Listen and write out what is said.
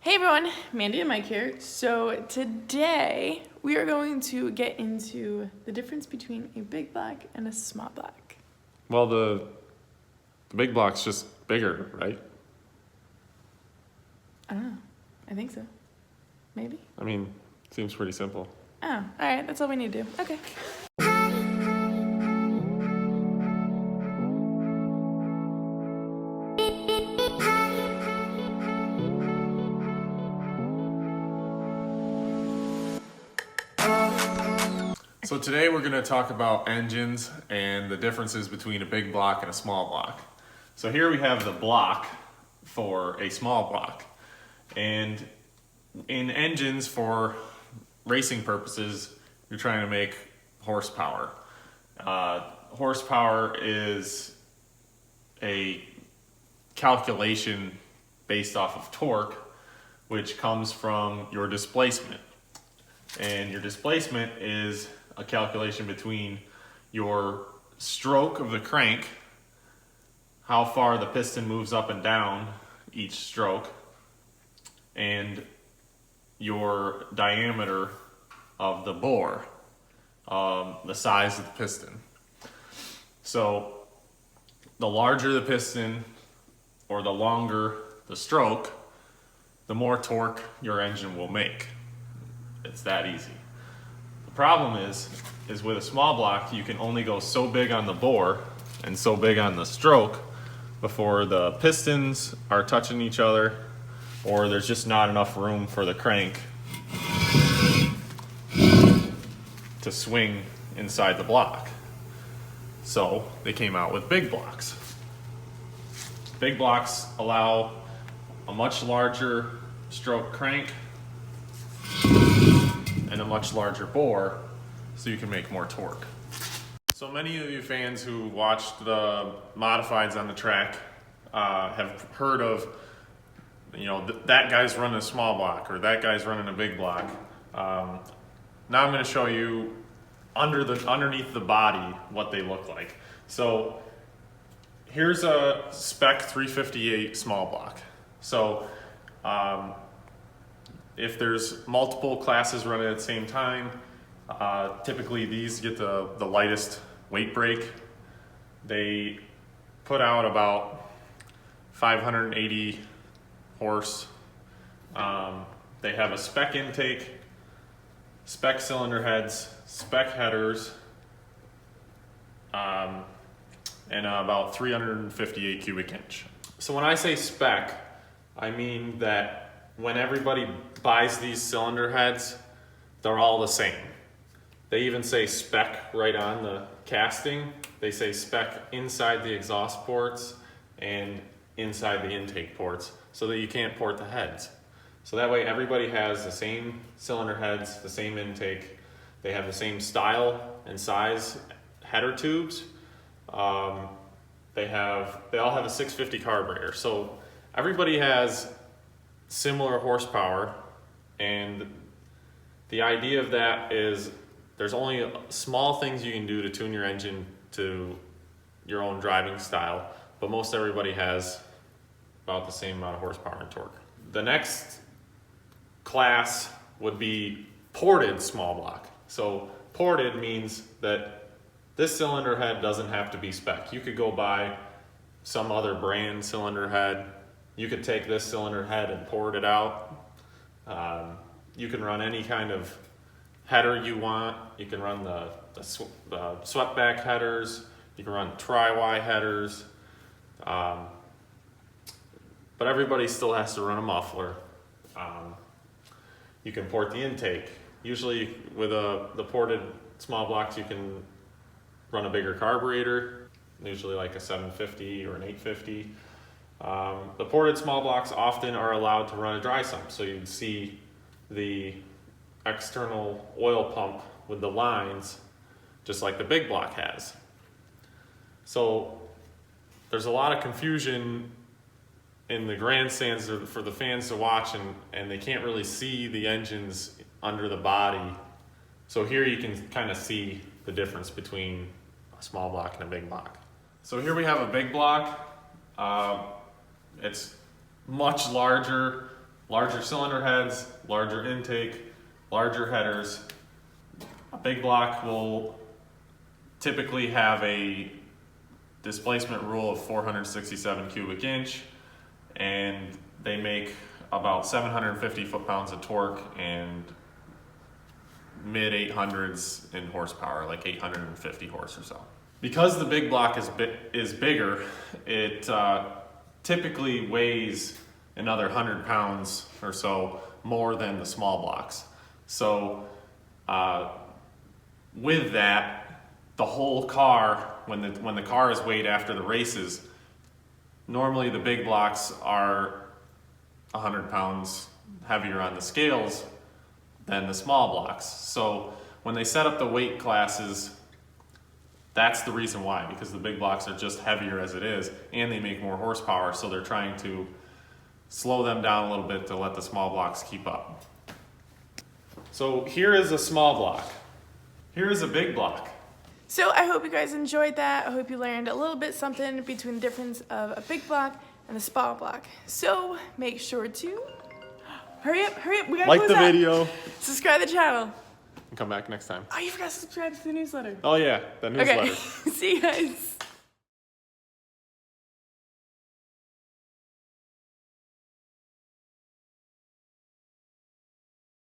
Hey everyone, Mandy and Mike here. So today we are going to get into the difference between a big block and a small block. Well, the big block's just bigger, right? I don't know. I think so. Maybe. I mean, seems pretty simple. Oh, all right. That's all we need to do. Okay. So today we're going to talk about engines and the differences between a big block and a small block. So here we have the block for a small block. And in engines, for racing purposes, you're trying to make horsepower. Horsepower is a calculation based off of torque, which comes from your displacement. And your displacement is a calculation between your stroke of the crank, how far the piston moves up and down each stroke, and your diameter of the bore, the size of the piston. So the larger the piston or the longer the stroke, the more torque your engine will make. It's that easy. The problem is with a small block, you can only go so big on the bore and so big on the stroke before the pistons are touching each other, or there's just not enough room for the crank to swing inside the block. So they came out with big blocks. Big blocks allow a much larger stroke crank and a much larger bore, so you can make more torque. So many of you fans who watched the modifieds on the track have heard of, that guy's running a small block or that guy's running a big block. Now I'm going to show you underneath the body what they look like. So here's a spec 358 small block. So if there's multiple classes running at the same time, typically these get the lightest weight break. They put out about 580 horse. They have a spec intake, spec cylinder heads, spec headers, and about 358 cubic inch. So when I say spec, I mean that when everybody buys these cylinder heads, they're all the same. They even say spec right on the casting. They say spec inside the exhaust ports and inside the intake ports, so that you can't port the heads. So that way everybody has the same cylinder heads, the same intake. They have the same style and size header tubes. They all have a 650 carburetor. So everybody has similar horsepower, and the idea of that is there's only small things you can do to tune your engine to your own driving style, but most everybody has about the same amount of horsepower and torque. The next class would be ported small block. So ported means that this cylinder head doesn't have to be spec. You could go buy some other brand cylinder head. You could take this cylinder head and port it out. You can run any kind of header you want. You can run the swept-back headers. You can run tri-Y headers. But everybody still has to run a muffler. You can port the intake. Usually with the ported small blocks, you can run a bigger carburetor, usually like a 750 or an 850. The ported small blocks often are allowed to run a dry sump, so you'd see the external oil pump with the lines just like the big block has. So there's a lot of confusion in the grandstands for the fans to watch, and they can't really see the engines under the body. So here you can kind of see the difference between a small block and a big block. So here we have a big block. It's much larger larger cylinder heads, larger intake, larger headers. A big block will typically have a displacement rule of 467 cubic inch, and they make about 750 foot-pounds of torque and mid 800s in horsepower, like 850 horse or so. Because the big block is bigger, it typically weighs another 100 pounds or so more than the small blocks. So with that, the whole car, when the car is weighed after the races, normally the big blocks are 100 pounds heavier on the scales than the small blocks. So when they set up the weight classes, that's the reason why, because the big blocks are just heavier as it is, and they make more horsepower, so they're trying to slow them down a little bit to let the small blocks keep up. So here is a small block. Here is a big block. So I hope you guys enjoyed that. I hope you learned a little bit something between the difference of a big block and a small block. So make sure to hurry up, we gotta Like close the out. video. Subscribe to the channel. And come back next time. Oh, you forgot to subscribe to the newsletter. Oh yeah, the newsletter. Okay, see you guys.